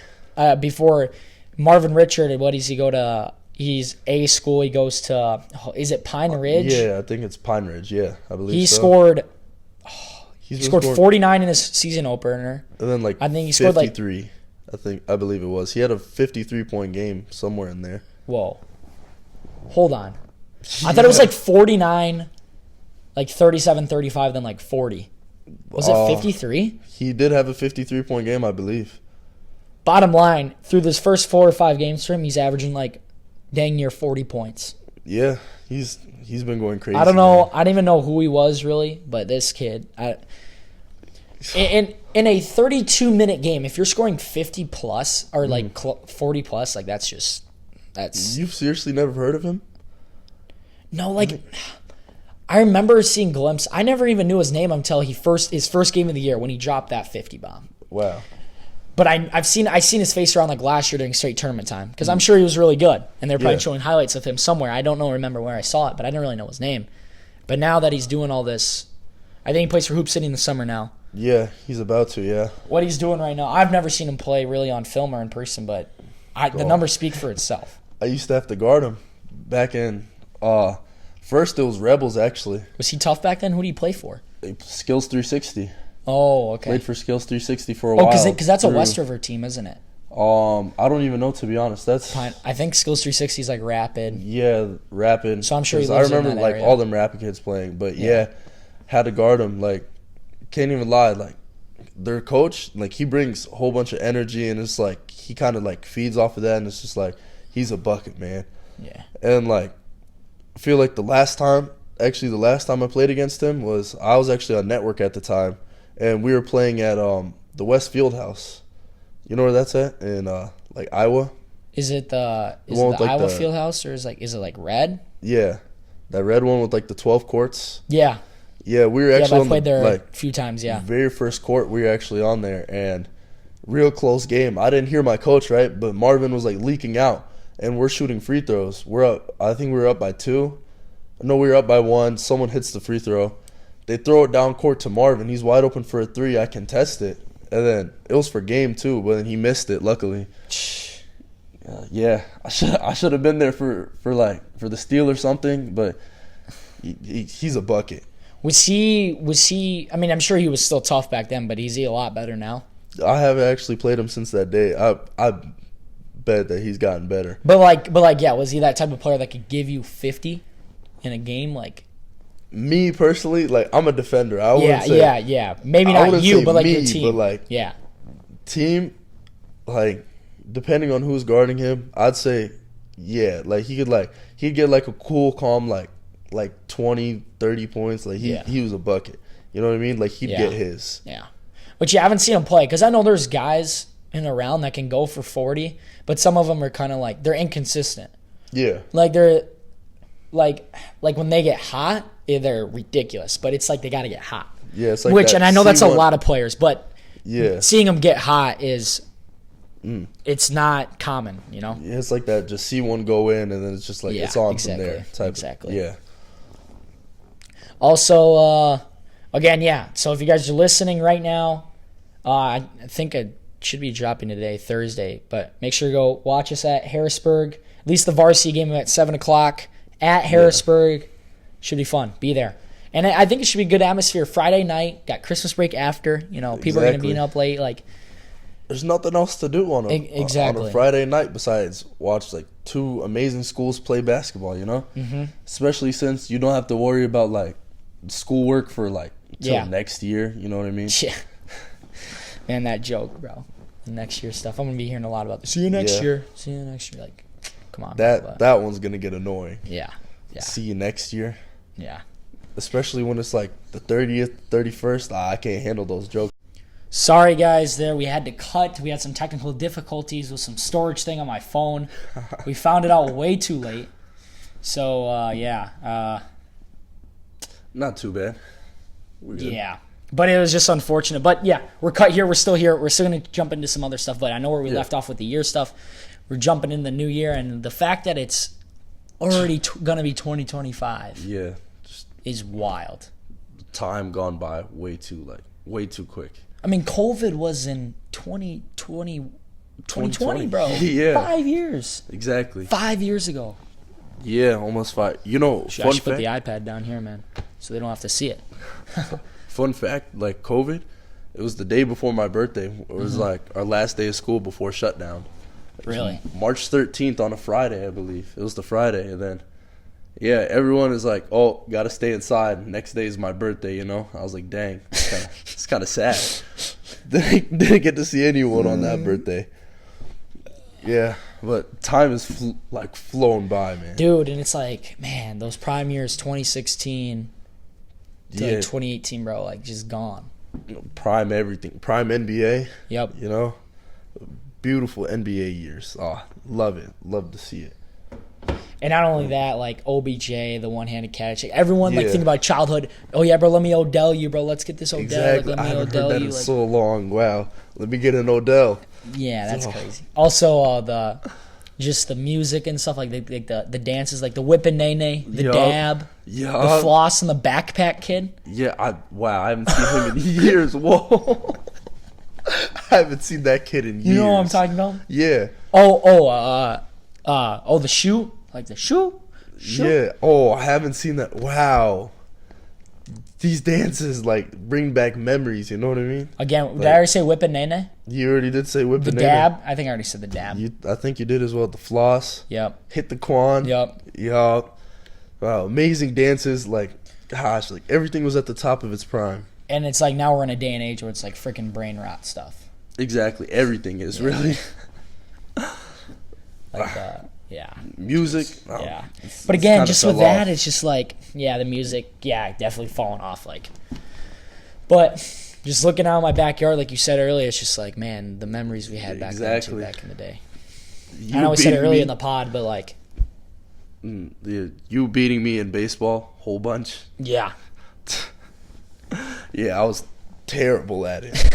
Speaker 1: Before Marvin Richard. What does he go to? He's A school. He goes to. Is it Pine Ridge?
Speaker 2: Yeah, I think it's Pine Ridge. Yeah, I believe
Speaker 1: He
Speaker 2: so.
Speaker 1: scored.
Speaker 2: He
Speaker 1: scored 49 in his season opener.
Speaker 2: And then
Speaker 1: I think he scored
Speaker 2: 53. I believe it was. He had a 53-point game somewhere in there.
Speaker 1: Whoa. Hold on. I thought it was like 49, like 37, 35, then like 40. Was it 53?
Speaker 2: He did have a 53-point game, I believe.
Speaker 1: Bottom line, through this first 4 or 5 games for him, he's averaging like dang near 40 points.
Speaker 2: Yeah, he's been going crazy.
Speaker 1: I don't know.
Speaker 2: Man.
Speaker 1: I don't even know who he was really, but this kid, in a 32-minute game, if you're scoring 50 plus or like 40 plus, like that's.
Speaker 2: You've seriously never heard of him?
Speaker 1: No, like I remember seeing glimpses. I never even knew his name until his first game of the year when he dropped that 50 bomb.
Speaker 2: Wow.
Speaker 1: But I've seen his face around like last year during straight tournament time because I'm sure he was really good, and they're probably showing highlights of him somewhere. I don't remember where I saw it, but I didn't really know his name. But now that he's doing all this, I think he plays for Hoop City in the summer now.
Speaker 2: Yeah, he's about to. Yeah.
Speaker 1: What he's doing right now, I've never seen him play really on film or in person, but the numbers speak for itself.
Speaker 2: I used to have to guard him back in. First it was Rebels actually.
Speaker 1: Was he tough back then? Who did he play for?
Speaker 2: Skills 360.
Speaker 1: Oh, okay.
Speaker 2: Played for Skills 360 for a while.
Speaker 1: Oh, because that's a West River team, isn't it?
Speaker 2: I don't even know, to be honest.
Speaker 1: I think Skills 360 is like Rapid.
Speaker 2: Yeah, Rapid.
Speaker 1: So I'm sure he
Speaker 2: 'Cause
Speaker 1: lives
Speaker 2: I remember
Speaker 1: in that
Speaker 2: like
Speaker 1: area.
Speaker 2: all them Rapid kids playing, but yeah, had to guard him. Like, can't even lie. Like, their coach, like he brings a whole bunch of energy, and it's like he kind of like feeds off of that, and it's just like he's a bucket, man.
Speaker 1: Yeah.
Speaker 2: And like, I feel like the last time I played against him I was actually on network at the time, and we were playing at the West Field House. You know where that's at in like Iowa?
Speaker 1: Is it the
Speaker 2: like
Speaker 1: Iowa Fieldhouse, or is it like red?
Speaker 2: Yeah, that red one with like the 12 courts.
Speaker 1: Yeah.
Speaker 2: Yeah, we were actually
Speaker 1: I played there
Speaker 2: like
Speaker 1: a few times. Yeah.
Speaker 2: very first court. We were actually on there, and real close game. I didn't hear my coach, right, but Marvin was like leaking out, and we're shooting free throws. We're up. I think we were up by 2. No, we were up by 1. Someone hits the free throw. They throw it down court to Marvin. He's wide open for a 3. I contest it. And then it was for game 2, but then he missed it, luckily. Yeah, I should have been there for the steal or something, but he's a bucket.
Speaker 1: Was he I mean, I'm sure he was still tough back then, but is he a lot better now?
Speaker 2: I haven't actually played him since that day. I bet that he's gotten better.
Speaker 1: But like yeah, was he that type of player that could give you 50 in a game? Like,
Speaker 2: me personally, like, I'm a defender. I wouldn't say,
Speaker 1: yeah. Maybe not you, but like
Speaker 2: me,
Speaker 1: your team.
Speaker 2: But like,
Speaker 1: yeah,
Speaker 2: team, like, depending on who's guarding him, I'd say, yeah, like he'd get like a cool, calm, like 20, 30 points. Like he was a bucket. You know what I mean? Like he'd get his.
Speaker 1: Yeah, but you haven't seen him play because I know there's guys in and around that can go for 40, but some of them are kind of like they're inconsistent.
Speaker 2: Yeah,
Speaker 1: like they're like when they get hot, they're ridiculous. But it's like they got to get hot.
Speaker 2: Yeah, it's like
Speaker 1: and I know that's a lot of players, but
Speaker 2: yeah,
Speaker 1: seeing them get hot is. It's not common, you know?
Speaker 2: Yeah, it's like that. Just see one go in, and then it's just like it's on from there.
Speaker 1: Exactly.
Speaker 2: Yeah.
Speaker 1: Also, again, yeah. So if you guys are listening right now, I think it should be dropping today, Thursday. But make sure to go watch us at Harrisburg. At least the varsity game at 7 o'clock at Harrisburg. Yeah. Should be fun. Be there. And I think it should be a good atmosphere. Friday night, got Christmas break after. You know, people are going to be up late. Like,
Speaker 2: there's nothing else to do on a Friday night besides watch like 2 amazing schools play basketball, you know? Mm-hmm. Especially since you don't have to worry about like schoolwork for like till next year, you know what I mean?
Speaker 1: Yeah. Man, that joke, bro. The next year stuff. I'm going to be hearing a lot about this. See you next year. See you next year. Like, come on.
Speaker 2: That one's going to get annoying.
Speaker 1: Yeah.
Speaker 2: See you next year.
Speaker 1: Yeah.
Speaker 2: Especially when it's like the 30th, 31st. I can't handle those jokes.
Speaker 1: Sorry, guys, we had to cut. We had some technical difficulties with some storage thing on my phone. We found it out way too late. So,
Speaker 2: not too bad.
Speaker 1: Yeah. But it was just unfortunate. But, yeah, we're cut here. We're still here. We're still going to jump into some other stuff. But I know where we left off with the year stuff. We're jumping in the new year. And the fact that it's already going to be 2025 is wild.
Speaker 2: Time gone by way too quick.
Speaker 1: I mean, COVID was in 2020,
Speaker 2: 2020,
Speaker 1: bro.
Speaker 2: Yeah.
Speaker 1: 5 years.
Speaker 2: Exactly.
Speaker 1: 5 years ago.
Speaker 2: Yeah, almost 5. You know,
Speaker 1: I
Speaker 2: fun
Speaker 1: should put
Speaker 2: fact.
Speaker 1: the iPad down here, man, so they don't have to see it.
Speaker 2: Fun fact, like COVID, it was the day before my birthday. It was like our last day of school before shutdown. It was
Speaker 1: Really?
Speaker 2: March 13th on a Friday, I believe. It was the Friday, and then, yeah, everyone is like, oh, got to stay inside. Next day is my birthday, you know? I was like, dang, it's kind of sad. Didn't get to see anyone on that birthday. Yeah, but time is flown by, man.
Speaker 1: Dude, and it's like, man, those prime years, 2016 to like 2018, bro, like just gone.
Speaker 2: Prime everything. Prime NBA.
Speaker 1: Yep.
Speaker 2: You know? Beautiful NBA years. Oh, love it. Love to see it.
Speaker 1: And not only that, like OBJ, the one-handed catch. Everyone like
Speaker 2: Yeah.
Speaker 1: think about childhood. Oh yeah, bro, let me Odell you, bro. Let's get this Odell.
Speaker 2: Exactly.
Speaker 1: Like,
Speaker 2: I
Speaker 1: let me
Speaker 2: haven't
Speaker 1: Odell
Speaker 2: heard that
Speaker 1: you.
Speaker 2: in
Speaker 1: Like,
Speaker 2: so long. Wow. Let me get an Odell.
Speaker 1: yeah, that's
Speaker 2: Oh.
Speaker 1: crazy. Also, the music and stuff like the dances, like the whip and nay, the
Speaker 2: Yup.
Speaker 1: dab, the
Speaker 2: Yeah.
Speaker 1: floss and the backpack kid.
Speaker 2: Yeah. I haven't seen him in years. Whoa. I haven't seen that kid in years.
Speaker 1: You know what I'm talking about?
Speaker 2: Yeah.
Speaker 1: The shoe, like the shoe.
Speaker 2: Yeah. Oh, I haven't seen that. Wow. These dances like bring back memories. You know what I mean?
Speaker 1: Again, did I already say whip and nay?
Speaker 2: You already did say whip
Speaker 1: The
Speaker 2: and
Speaker 1: dab. I think I already said the dab.
Speaker 2: I think you did as well. The floss.
Speaker 1: Yep.
Speaker 2: Hit the quan.
Speaker 1: Yep.
Speaker 2: Yup. Wow. Amazing dances. Like, gosh, like everything was at the top of its prime.
Speaker 1: And it's like now we're in a day and age where it's like freaking brain rot stuff.
Speaker 2: Exactly. Everything is really
Speaker 1: Yeah.
Speaker 2: music. Oh,
Speaker 1: Yeah.
Speaker 2: it's
Speaker 1: But again,
Speaker 2: kinda
Speaker 1: just
Speaker 2: fell
Speaker 1: with that,
Speaker 2: off.
Speaker 1: it's just like, yeah, the music, yeah, definitely falling off. Like, but just looking out in my backyard, like you said earlier, it's just like, man, the memories we had back then, too,
Speaker 2: Exactly.
Speaker 1: back in the day.
Speaker 2: You
Speaker 1: I know I said it
Speaker 2: beating
Speaker 1: earlier
Speaker 2: me-
Speaker 1: in the pod, but like,
Speaker 2: you beating me in baseball, whole bunch.
Speaker 1: yeah.
Speaker 2: Yeah, I was terrible at it.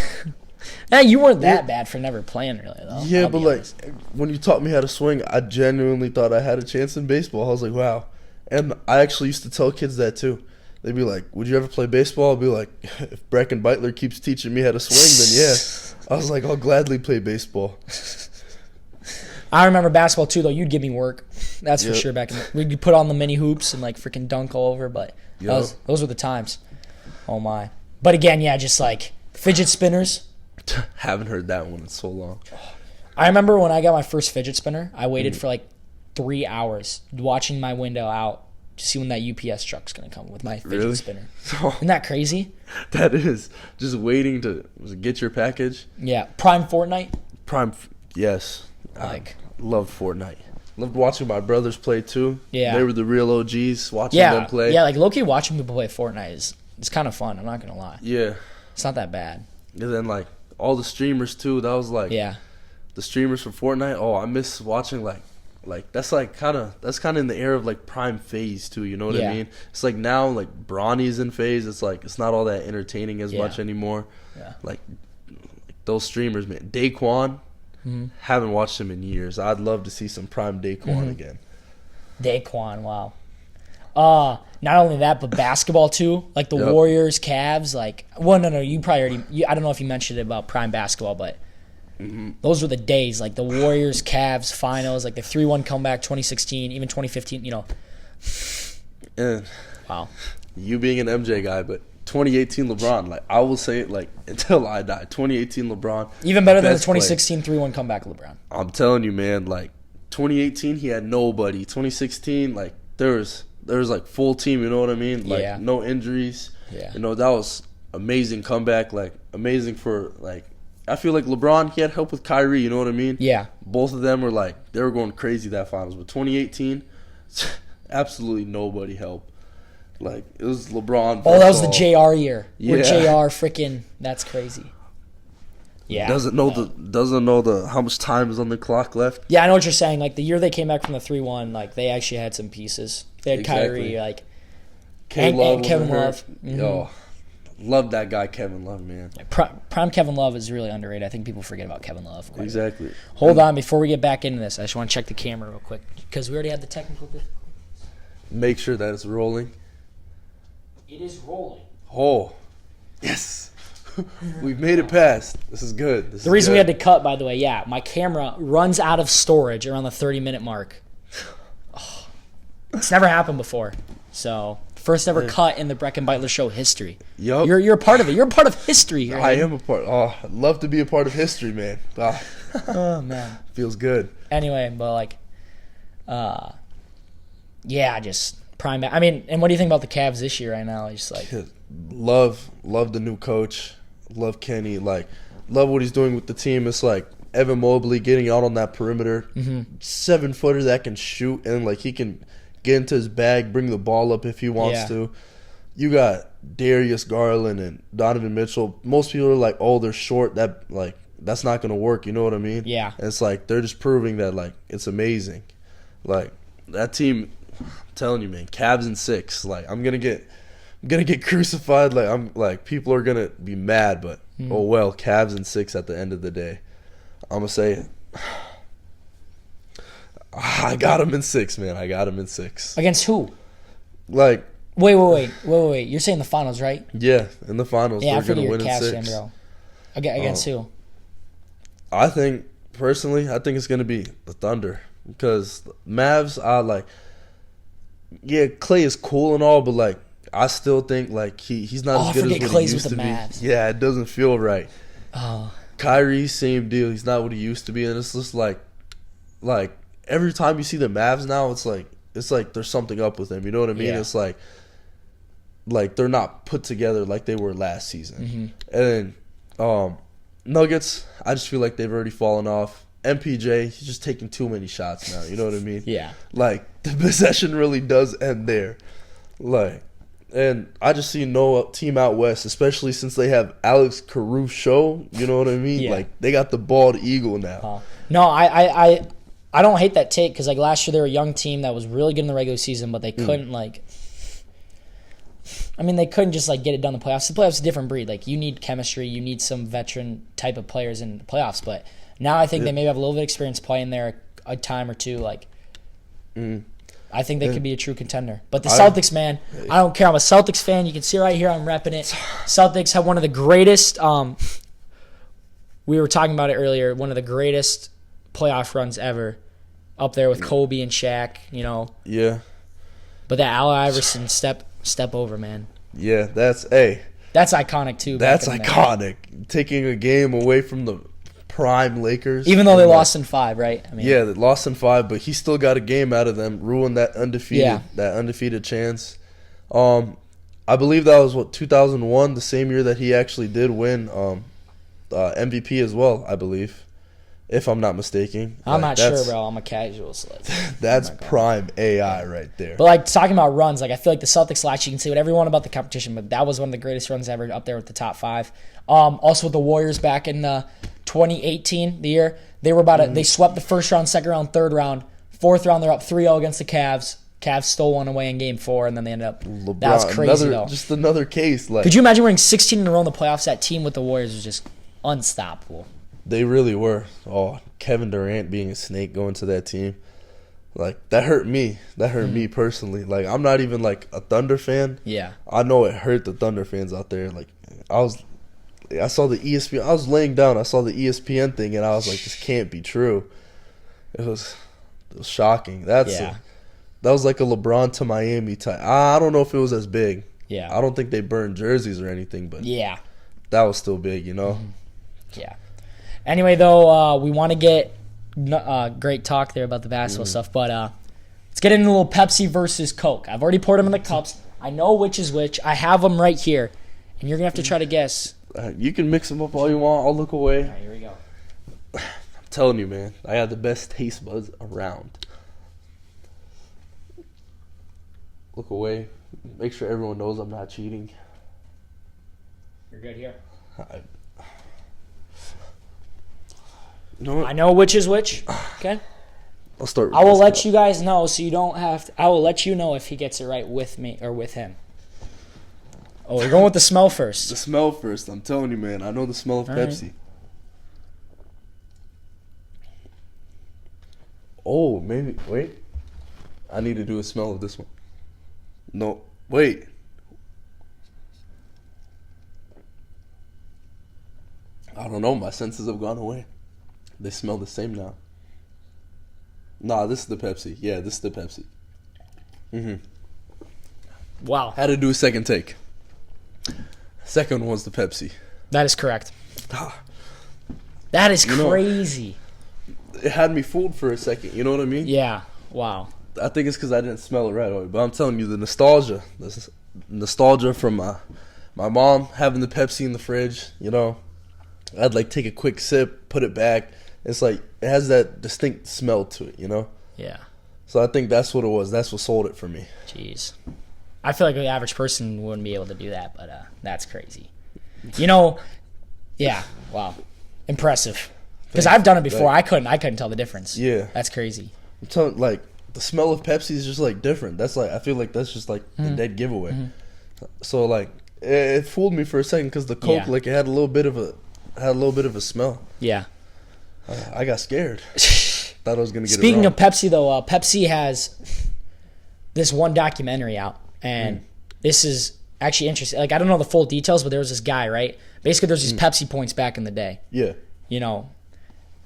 Speaker 1: Hey, you weren't that bad for never playing, really, though.
Speaker 2: Yeah,
Speaker 1: I'll
Speaker 2: but
Speaker 1: be
Speaker 2: like
Speaker 1: honest.
Speaker 2: when you taught me how to swing, I genuinely thought I had a chance in baseball. I was like, wow. And I actually used to tell kids that too. They'd be like, would you ever play baseball? I'd be like, if Bracken Beitler keeps teaching me how to swing, then yeah. I was like, I'll gladly play baseball.
Speaker 1: I remember basketball, too, though. You'd give me work. That's for
Speaker 2: Yep.
Speaker 1: sure. Back in we'd put on the mini hoops and like freaking dunk all over, but
Speaker 2: Yep.
Speaker 1: those were the times. Oh, my. But again, yeah, just like fidget spinners.
Speaker 2: Haven't heard that one in so long.
Speaker 1: I remember when I got my first fidget spinner, I waited for like 3 hours watching my window out to see when that UPS truck's going to come with my fidget
Speaker 2: Really?
Speaker 1: spinner. Isn't that crazy?
Speaker 2: That is just waiting to get your package.
Speaker 1: Yeah. Prime Fortnite.
Speaker 2: Yes.
Speaker 1: Like,
Speaker 2: Loved Fortnite. Loved watching my brothers play too.
Speaker 1: Yeah.
Speaker 2: They were the real OGs. Watching
Speaker 1: yeah.
Speaker 2: them play.
Speaker 1: Yeah, like low-key watching people play Fortnite is kind of fun. I'm not going to lie.
Speaker 2: Yeah.
Speaker 1: It's not that bad.
Speaker 2: And then like all the streamers too. That was like
Speaker 1: Yeah.
Speaker 2: the streamers for Fortnite. Oh, I miss watching like that's kind of in the era of like prime phase too. You know what
Speaker 1: Yeah.
Speaker 2: I mean? It's like now like Bronny's in phase. It's like it's not all that entertaining as
Speaker 1: Yeah.
Speaker 2: much anymore.
Speaker 1: Yeah.
Speaker 2: Like those streamers, man. Daquan. Haven't watched him in years. I'd love to see some prime Daquan again.
Speaker 1: Daquan, wow. Not only that, but basketball too. Like the
Speaker 2: Yep.
Speaker 1: Warriors, Cavs. like, well, no, you probably already. I don't know if you mentioned it about prime basketball, but those were the days. Like the Warriors, Cavs finals, like the 3-1 comeback, 2016, even 2015. You know,
Speaker 2: And
Speaker 1: wow.
Speaker 2: you being an MJ guy, but 2018 LeBron, like I will say it like until I die. 2018 LeBron,
Speaker 1: Even better than the
Speaker 2: best player.
Speaker 1: 2016 3-1 comeback, LeBron.
Speaker 2: I'm telling you, man. Like 2018, he had nobody. 2016, like there was like full team. You know what I mean? Like
Speaker 1: Yeah.
Speaker 2: no injuries.
Speaker 1: Yeah.
Speaker 2: You know that was amazing comeback. Like amazing for like. I feel like LeBron, he had help with Kyrie. You know what I mean?
Speaker 1: Yeah.
Speaker 2: Both of them were like they were going crazy that finals. But 2018, absolutely nobody helped. Like it was LeBron.
Speaker 1: Oh, that was
Speaker 2: versus
Speaker 1: the
Speaker 2: all.
Speaker 1: JR year. Where
Speaker 2: Yeah.
Speaker 1: JR freaking, that's crazy. Yeah.
Speaker 2: Doesn't know the how much time is on the clock left.
Speaker 1: Yeah, I know what you're saying. Like the year they came back from the 3-1, like they actually had some pieces. They had
Speaker 2: Exactly.
Speaker 1: Kyrie, like
Speaker 2: And
Speaker 1: and Kevin
Speaker 2: wasn't hurt.
Speaker 1: Love. Mhm.
Speaker 2: Yo, love that guy Kevin Love, man.
Speaker 1: Prime Kevin Love is really underrated. I think people forget about Kevin Love. quite a bit.
Speaker 2: Exactly.
Speaker 1: Hold on, before we get back into this, I just want to check the camera real quick because we already had the technical difficulty.
Speaker 2: Make sure that it's rolling.
Speaker 1: It is rolling.
Speaker 2: Oh, yes. We've made it past. This is good.
Speaker 1: The reason we had to cut, by the way, my camera runs out of storage around the 30-minute mark. Oh, it's never happened before. So, first ever cut in the Brecken Beitler Show history.
Speaker 2: Yup.
Speaker 1: You're a part of it. You're a part of history here.
Speaker 2: I am a part. Oh, I'd love to be a part of history, man.
Speaker 1: Oh, man.
Speaker 2: Feels good.
Speaker 1: Anyway, but just prime. I mean, and what do you think about the Cavs this year right now? Just like
Speaker 2: love the new coach. Love Kenny. Like, love what he's doing with the team. It's like Evan Mobley getting out on that perimeter, 7-footer that can shoot, and like he can get into his bag, bring the ball up if he wants to. You got Darius Garland and Donovan Mitchell. Most people are like, oh, they're short. That's not gonna work. You know what I mean?
Speaker 1: Yeah.
Speaker 2: And it's like they're just proving that like it's amazing. Like that team, I'm telling you, man, Cavs in 6. Like I'm gonna get crucified. Like I'm like people are gonna be mad, but oh well, Cavs in 6 at the end of the day. I'm gonna say it. I got him in 6, man. I got him in 6.
Speaker 1: Against who?
Speaker 2: Like
Speaker 1: wait. You're saying the finals, right?
Speaker 2: yeah, in the finals
Speaker 1: Yeah, I
Speaker 2: they're
Speaker 1: figured
Speaker 2: gonna
Speaker 1: you're
Speaker 2: win
Speaker 1: a
Speaker 2: in
Speaker 1: Cavs
Speaker 2: 6.
Speaker 1: fan, bro. Against who?
Speaker 2: I think personally, it's gonna be the Thunder because Mavs. Clay is cool and all, but like I still think like he's not as good as what
Speaker 1: Clay's
Speaker 2: he used
Speaker 1: with
Speaker 2: to
Speaker 1: the
Speaker 2: be.
Speaker 1: Mavs.
Speaker 2: Yeah, it doesn't feel right.
Speaker 1: Oh,
Speaker 2: Kyrie, same deal. He's not what he used to be, and it's just like every time you see the Mavs now, it's like there's something up with them. You know what I mean?
Speaker 1: Yeah.
Speaker 2: It's like they're not put together like they were last season. And then Nuggets, I just feel like they've already fallen off. MPJ, he's just taking too many shots now. You know what I mean?
Speaker 1: yeah.
Speaker 2: Like the possession really does end there. Like, and I just see no team out west, especially since they have Alex Caruso. You know what I mean?
Speaker 1: Yeah.
Speaker 2: Like they got the bald eagle now.
Speaker 1: No, I don't hate that take because like last year they were a young team that was really good in the regular season, but they couldn't they couldn't just like get it done in the playoffs. The playoffs is a different breed. Like you need chemistry, you need some veteran type of players in the playoffs. But now I think they maybe have a little bit of experience playing there a time or two. Like I think they could be a true contender. But the Celtics, man, I don't care. I'm a Celtics fan. You can see right here I'm repping it. Celtics have one of the greatest. We were talking about it earlier. One of the greatest playoff runs ever, up there with Kobe and Shaq. You know.
Speaker 2: Yeah.
Speaker 1: But that Allen Iverson step over, man.
Speaker 2: Yeah, that's
Speaker 1: iconic too.
Speaker 2: That's iconic. Taking a game away from the prime Lakers.
Speaker 1: Even though they lost in 5, right? I mean,
Speaker 2: yeah, they lost in 5, but he still got a game out of them, ruined that undefeated chance. I believe that was 2001, the same year that he actually did win MVP as well, I believe, if I'm not mistaken.
Speaker 1: I'm not sure, bro. I'm a casual slut.
Speaker 2: That's prime AI right there.
Speaker 1: But like talking about runs, like I feel like the Celtics last year, you can say whatever you want about the competition, but that was one of the greatest runs ever, up there with the top 5. Also with the Warriors back in 2018, the year they were they swept the first round, second round, third round, fourth round they're up 3-0 against the Cavs. Cavs stole one away in Game 4, and then they ended up.
Speaker 2: LeBron,
Speaker 1: that was crazy though.
Speaker 2: Just another case. Like,
Speaker 1: could you imagine winning 16 in a row in the playoffs? That team with the Warriors was just unstoppable.
Speaker 2: They really were. Oh, Kevin Durant being a snake going to that team. Like, that hurt me. That hurt me personally. Like, I'm not even, like, a Thunder fan.
Speaker 1: Yeah.
Speaker 2: I know it hurt the Thunder fans out there. Like, I saw the ESPN. I was laying down. I saw the ESPN thing, and I was like, this can't be true. It was shocking. That was like a LeBron to Miami type. I don't know if it was as big.
Speaker 1: Yeah.
Speaker 2: I don't think they burned jerseys or anything, but
Speaker 1: yeah,
Speaker 2: that was still big, you know?
Speaker 1: Yeah. Anyway, though, we want to get great talk there about the basketball stuff, but let's get into a little Pepsi versus Coke. I've already poured them in the cups. I know which is which. I have them right here, and you're going to have to try to guess.
Speaker 2: You can mix them up all you want. I'll look away.
Speaker 1: All right, here we go.
Speaker 2: I'm telling you, man, I got the best taste buds around. Look away. Make sure everyone knows I'm not cheating.
Speaker 1: You're good here.
Speaker 2: You know what?
Speaker 1: I know which is which. Okay.
Speaker 2: I'll start with
Speaker 1: I will
Speaker 2: this
Speaker 1: let
Speaker 2: cup.
Speaker 1: you guys know, so you don't have to. I will let you know if he gets it right with me or with him. Oh, we're going with the smell first.
Speaker 2: The smell first. I'm telling you, man. I know the smell of
Speaker 1: All right.
Speaker 2: Pepsi. Oh, maybe. Wait. I need to do a smell of this one. No. Wait. I don't know. My senses have gone away. They smell the same now. Nah, this is the Pepsi. Yeah, this is the Pepsi.
Speaker 1: Wow.
Speaker 2: Had to do a second take. Second one was the Pepsi.
Speaker 1: That is correct. That is crazy.
Speaker 2: It had me fooled for a second. You know what I mean?
Speaker 1: Yeah. Wow.
Speaker 2: I think it's because I didn't smell it right away. But I'm telling you, the nostalgia from my mom having the Pepsi in the fridge. You know, I'd like take a quick sip, put it back. It's like it has that distinct smell to it. You know?
Speaker 1: Yeah.
Speaker 2: So I think that's what it was. That's what sold it for me.
Speaker 1: Jeez. I feel like the average person wouldn't be able to do that, but that's crazy. You know, yeah, wow. Impressive. Because I've done it before. I couldn't tell the difference.
Speaker 2: Yeah.
Speaker 1: That's crazy.
Speaker 2: I'm telling, like, the smell of Pepsi is just, like, different. That's, like, I feel like that's just, like, the dead giveaway. So, like, it fooled me for a second because the Coke, like, it had a little bit of a smell.
Speaker 1: Yeah.
Speaker 2: I got scared. Thought I was going to get it wrong.
Speaker 1: Speaking of Pepsi, though, Pepsi has this one documentary out. And this is actually interesting. Like, I don't know the full details, but there was this guy, right? Basically, there's these Pepsi points back in the day.
Speaker 2: Yeah.
Speaker 1: You know,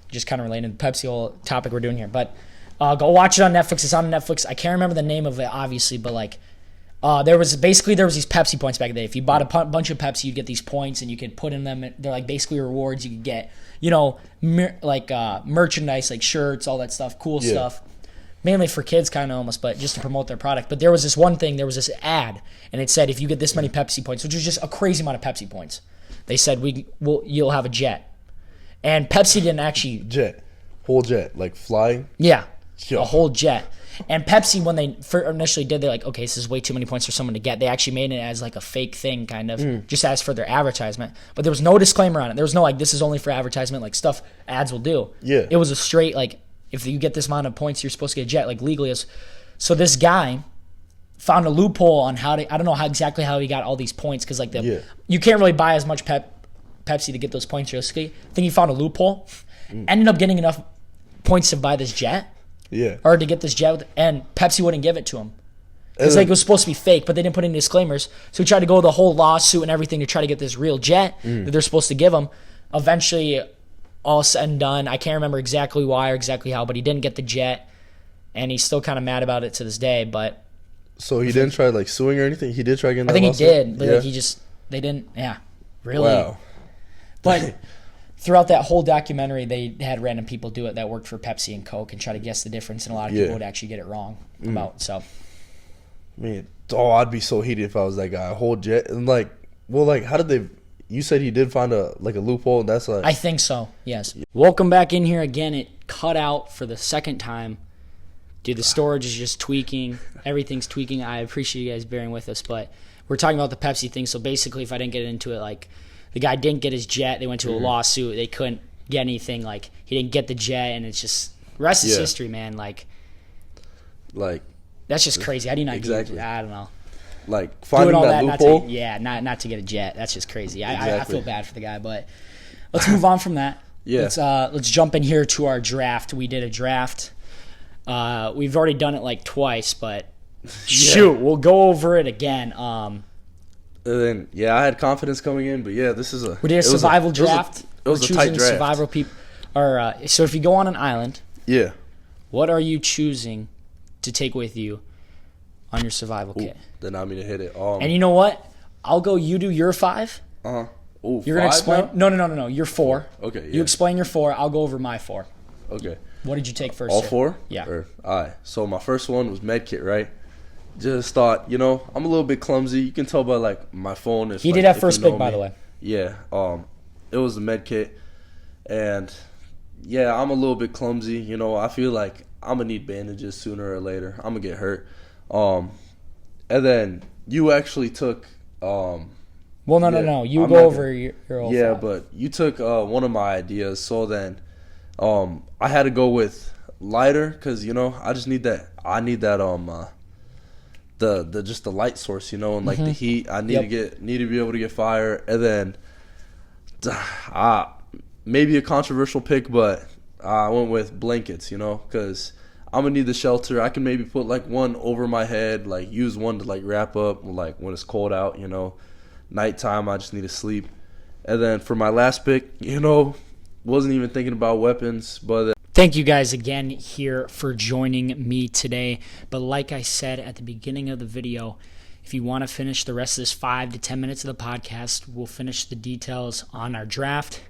Speaker 1: just kind of relating to the Pepsi whole topic we're doing here. But go watch it on Netflix. It's on Netflix. I can't remember the name of it, obviously, but, like, there was these Pepsi points back in the day. If you bought a bunch of Pepsi, you'd get these points, and you could put in them. They're, like, basically rewards. You could get, you know, merchandise, like shirts, all that stuff, cool stuff. Mainly for kids, kind of almost, but just to promote their product. But there was this one thing, there was this ad, and it said if you get this many Pepsi points, which was just a crazy amount of Pepsi points, they said you'll have a jet. And Pepsi didn't actually...
Speaker 2: Whole jet, like flying?
Speaker 1: Yeah,
Speaker 2: Yo.
Speaker 1: A whole jet. And Pepsi, when they initially did, they're like, okay, this is way too many points for someone to get. They actually made it as like a fake thing, kind of, just as for their advertisement. But there was no disclaimer on it. There was no, like, this is only for advertisement, like stuff ads will do.
Speaker 2: Yeah.
Speaker 1: It was a straight, like, if you get this amount of points, you're supposed to get a jet, like legally. So this guy found a loophole on how to, I don't know exactly how he got all these points, because, like, you can't really buy as much Pepsi to get those points realistically. I think he found a loophole, ended up getting enough points to buy this jet.
Speaker 2: Yeah.
Speaker 1: Or to get this jet, and Pepsi wouldn't give it to him. Because, like, it was supposed to be fake, but they didn't put any disclaimers. So he tried to go the whole lawsuit and everything to try to get this real jet that they're supposed to give him. Eventually, all said and done, I can't remember exactly why or exactly how, but he didn't get the jet, and he's still kind of mad about it to this day. But
Speaker 2: so he didn't try, like, suing or anything? He did try getting that
Speaker 1: I think
Speaker 2: lawsuit?
Speaker 1: he did, but like, they didn't, really.
Speaker 2: Wow.
Speaker 1: But throughout that whole documentary, they had random people do it that worked for Pepsi and Coke and try to guess the difference, and a lot of people would actually get it wrong about. So,
Speaker 2: Man, I'd be so heated if I was that guy. A whole jet, and like, well, like, how did they? You said he did find a loophole, and that's like.
Speaker 1: I think so. Yes. Welcome back in here again. It cut out for the second time. Dude, the storage is just tweaking. Everything's tweaking. I appreciate you guys bearing with us, but we're talking about the Pepsi thing. So basically, if I didn't get into it, like, the guy didn't get his jet. They went to a lawsuit. They couldn't get anything. Like, he didn't get the jet, and it's just the rest is history, man. Like, that's just crazy. How do you not get it? I don't know.
Speaker 2: Like, finding that loophole?
Speaker 1: Not to get a jet. That's just crazy. I feel bad for the guy, but let's move on from that. Let's jump in here to our draft. We did a draft. We've already done it like twice, but shoot, we'll go over it again.
Speaker 2: And then, I had confidence coming in, but this is
Speaker 1: we did a survival draft.
Speaker 2: It was a tight draft.
Speaker 1: Survival people. So if you go on an island, what are you choosing to take with you on your survival kit?
Speaker 2: Then I'm going to hit it.
Speaker 1: And you know what? I'll go. You do your 5.
Speaker 2: You're
Speaker 1: going to explain?
Speaker 2: Now?
Speaker 1: No. You're 4.
Speaker 2: Okay.
Speaker 1: You explain your 4. I'll go over my 4.
Speaker 2: Okay.
Speaker 1: What did you take first?
Speaker 2: All 4?
Speaker 1: Yeah.
Speaker 2: All right. So my first one was medkit, right? Just thought, I'm a little bit clumsy. You can tell by, like, my phone.
Speaker 1: He did have first pick, by the way.
Speaker 2: Yeah. It was a medkit, and I'm a little bit clumsy. I feel like I'm gonna need bandages sooner or later. I'm gonna get hurt. And then you actually took.
Speaker 1: No. You go over your old.
Speaker 2: Yeah, but you took one of my ideas. So then, I had to go with lighter because I just need that. I need that just the light source, and like the heat. I need to be able to get fire, and then maybe a controversial pick, but I went with blankets, because I'm gonna need the shelter. I can maybe put like one over my head, like use one to like wrap up, like when it's cold out, nighttime I just need to sleep, And then for my last pick, wasn't even thinking about weapons, but
Speaker 1: Thank you guys again here for joining me today. But like I said at the beginning of the video, if you want to finish the rest of this 5 to 10 minutes of the podcast, we'll finish the details on our draft.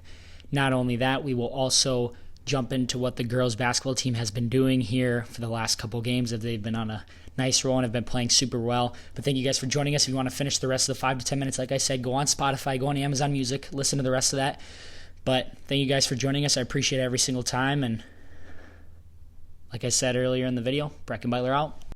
Speaker 1: Not only that, we will also jump into what the girls basketball team has been doing here for the last couple games, if they've been on a nice roll and have been playing super well. But thank you guys for joining us. If you want to finish the rest of the 5 to 10 minutes, like I said, go on Spotify, go on Amazon Music, listen to the rest of that. But thank you guys for joining us. I appreciate it every single time. And like I said earlier in the video, Breckenbeiler out.